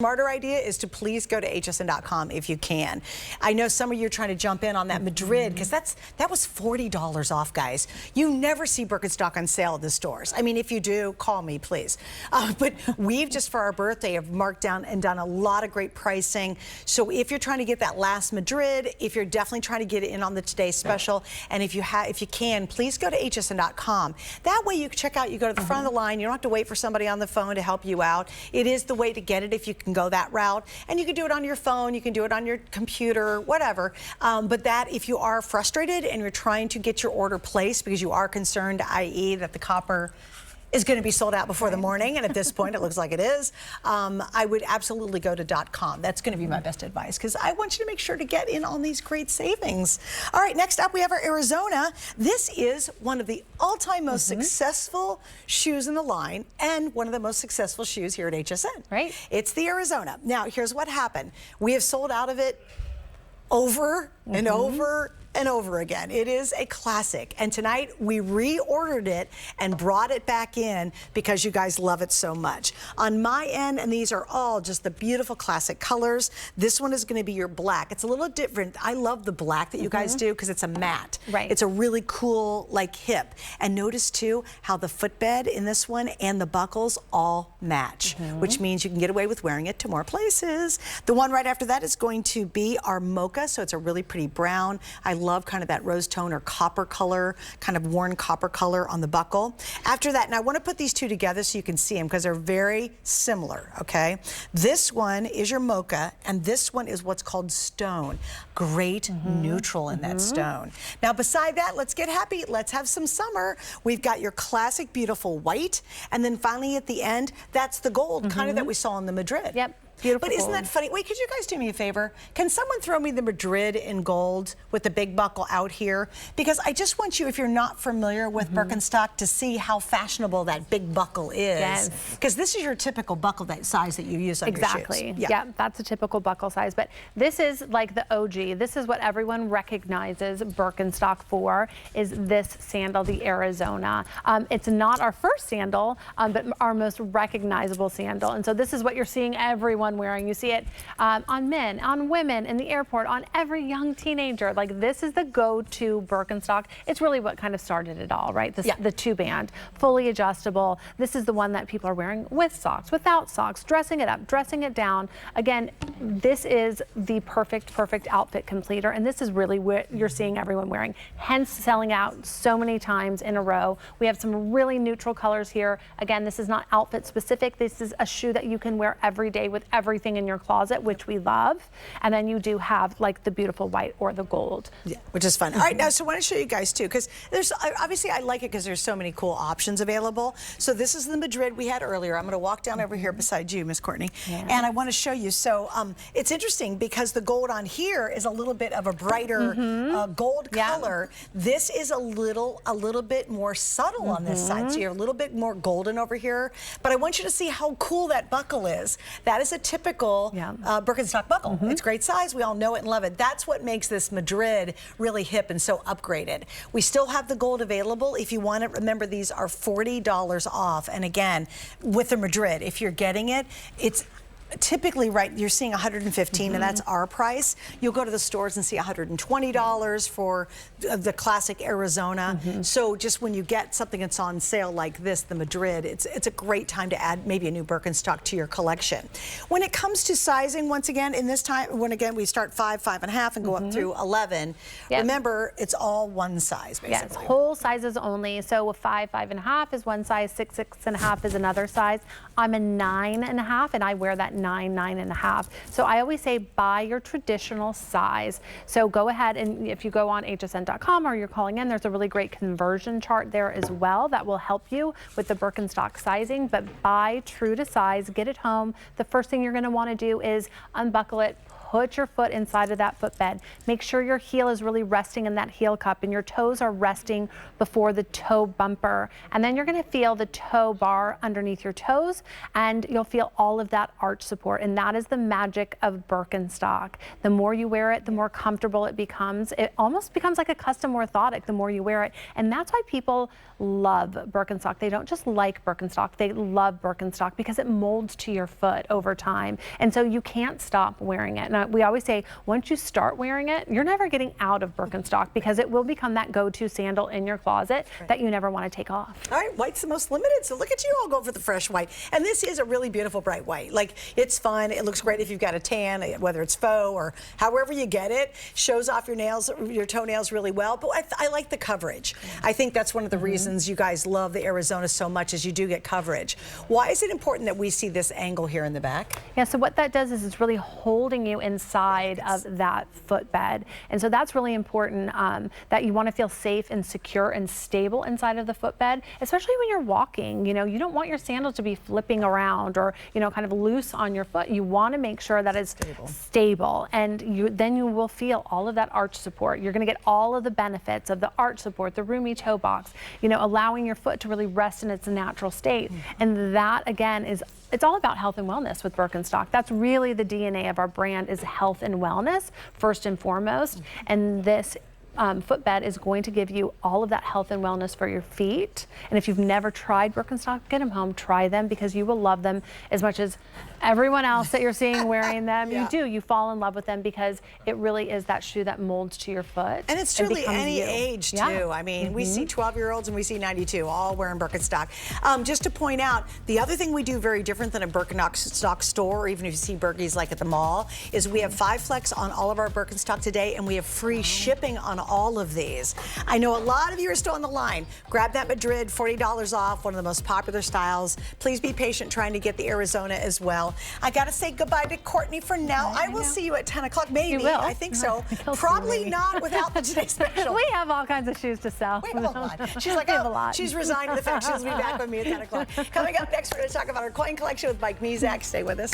Smarter idea is to please go to hsn.com if you can. I know some of you are trying to jump in on that Madrid because that was $40 off, guys. You never see Birkenstock on sale at the stores. I mean, if you do, call me, please. But we've just for our birthday have marked down and done a lot of great pricing. So if you're trying to get that last Madrid, if you're definitely trying to get it in on the Today Special, and if you can, please go to hsn.com. That way you can check out, you go to the front of the line, you don't have to wait for somebody on the phone to help you out. It is the way to get it if you can go that route, and you can do it on your phone, you can do it on your computer, whatever. But that if you are frustrated and you're trying to get your order placed because you are concerned, i.e. that the copper is going to be sold out before the morning, and at this point it looks like it is, I would absolutely go to .com. That's going to be my best advice because I want you to make sure to get in on these great savings. All right, next up we have our Arizona. This is one of the all-time most successful shoes in the line and one of the most successful shoes here at HSN. Right. It's the Arizona. Now, here's what happened. We have sold out of it over and over and over again. It is a classic, and tonight we reordered it and brought it back in because you guys love it so much. On my end, and these are all just the beautiful classic colors, this one is going to be your black. It's a little different. I love the black that you guys do because it's a matte. Right. It's a really cool, like, hip. And notice too how the footbed in this one and the buckles all match, which means you can get away with wearing it to more places. The one right after that is going to be our mocha, so it's a really pretty brown. I love kind of that rose tone or copper color, kind of worn copper color on the buckle. After that, and I want to put these two together so you can see them because they're very similar, okay? This one is your mocha, and this one is what's called stone. Great neutral in that stone. Now, beside that, let's get happy. Let's have some summer. We've got your classic, beautiful white, and then finally at the end, that's the gold, kind of that we saw in the Madrid. Yep. Beautiful. But isn't that funny? Wait, could you guys do me a favor? Can someone throw me the Madrid in gold with the big buckle out here? Because I just want you, if you're not familiar with Birkenstock, to see how fashionable that big buckle is. Yes. Because this is your typical buckle that size that you use on your shoes. Exactly. Yeah, that's a typical buckle size. But this is like the OG. This is what everyone recognizes Birkenstock for, is this sandal, the Arizona. It's not our first sandal, but our most recognizable sandal. And so this is what you're seeing everyone wearing. You see it on men, on women, in the airport, on every young teenager. Like, this is the go-to Birkenstock. It's really what kind of started it all, right? This, the two-band, fully adjustable. This is the one that people are wearing with socks, without socks, dressing it up, dressing it down. Again, this is the perfect outfit completer, and this is really what you're seeing everyone wearing, hence selling out so many times in a row. We have some really neutral colors here. Again, this is not outfit specific. This is a shoe that you can wear every day with everything in your closet, which we love. And then you do have like the beautiful white or the gold. Yeah, which is fun. All right, now, so I want to show you guys too, because there's, obviously I like it because there's so many cool options available. So this is the Madrid we had earlier. I'm going to walk down over here beside you, Miss Courtney, and I want to show you. So it's interesting because the gold on here is a little bit of a brighter gold color. This is a little bit more subtle on this side. So you're a little bit more golden over here. But I want you to see how cool that buckle is. That is a typical Birkenstock buckle. It's great size. We all know it and love it. That's what makes this Madrid really hip and so upgraded. We still have the gold available if you want it. Remember, these are $40 off. And again, with the Madrid, if you're getting it, it's typically, right, you're seeing $115, and that's our price. You'll go to the stores and see $120 for the classic Arizona. So just when you get something that's on sale like this, the Madrid, it's a great time to add maybe a new Birkenstock to your collection. When it comes to sizing, once again, in this time, when again we start 5, 5.5, and go up through 11, remember, it's all one size, basically. Yes, whole sizes only. So a 5, 5.5 is one size, 6, 6.5 is another size. I'm a 9.5, and I wear that 9, 9.5. So I always say buy your traditional size. So go ahead, and if you go on hsn.com or you're calling in, there's a really great conversion chart there as well that will help you with the Birkenstock sizing. But buy true to size, get it home. The first thing you're going to want to do is unbuckle it, put your foot inside of that footbed. Make sure your heel is really resting in that heel cup and your toes are resting before the toe bumper. And then you're gonna feel the toe bar underneath your toes and you'll feel all of that arch support. And that is the magic of Birkenstock. The more you wear it, the more comfortable it becomes. It almost becomes like a custom orthotic the more you wear it. And that's why people love Birkenstock. They don't just like Birkenstock, they love Birkenstock because it molds to your foot over time. And so you can't stop wearing it. And we always say, once you start wearing it, you're never getting out of Birkenstock because it will become that go-to sandal in your closet that you never want to take off. All right, white's the most limited, so look at you all go for the fresh white. And this is a really beautiful bright white. Like, it's fun, it looks great if you've got a tan, whether it's faux or however you get it. Shows off your nails, your toenails really well, but I like the coverage. I think that's one of the reasons you guys love the Arizona so much is you do get coverage. Why is it important that we see this angle here in the back? Yeah, so what that does is it's really holding you inside of that footbed. And so that's really important, that you want to feel safe and secure and stable inside of the footbed, especially when you're walking. You know, you don't want your sandals to be flipping around or, you know, kind of loose on your foot. You want to make sure that it's stable. And then you will feel all of that arch support. You're going to get all of the benefits of the arch support, the roomy toe box, you know, allowing your foot to really rest in its natural state. And that, again, it's all about health and wellness with Birkenstock. That's really the DNA of our brand, is health and wellness first and foremost. And this footbed is going to give you all of that health and wellness for your feet. And if you've never tried Birkenstock, get them home, try them, because you will love them as much as everyone else that you're seeing wearing them. You fall in love with them because it really is that shoe that molds to your foot. And it's truly any age too. I mean, we see 12-year-olds and we see 92 all wearing Birkenstock. Just to point out, the other thing we do very different than a Birkenstock store, or even if you see Birkies like at the mall, is we have 5 flex on all of our Birkenstock today, and we have free shipping on all of these. I know a lot of you are still on the line. Grab that Madrid, $40 off, one of the most popular styles. Please be patient trying to get the Arizona as well. I gotta say goodbye to Courtney for now. I will see you at 10 o'clock, maybe. You will. I think so. Probably not without the Today Special. We have all kinds of shoes to sell. Wait, hold on. She's like, oh, she's resigned to the fact she'll be back with me at 10 o'clock. Coming up next, we're gonna talk about our coin collection with Mike Mezak. Stay with us.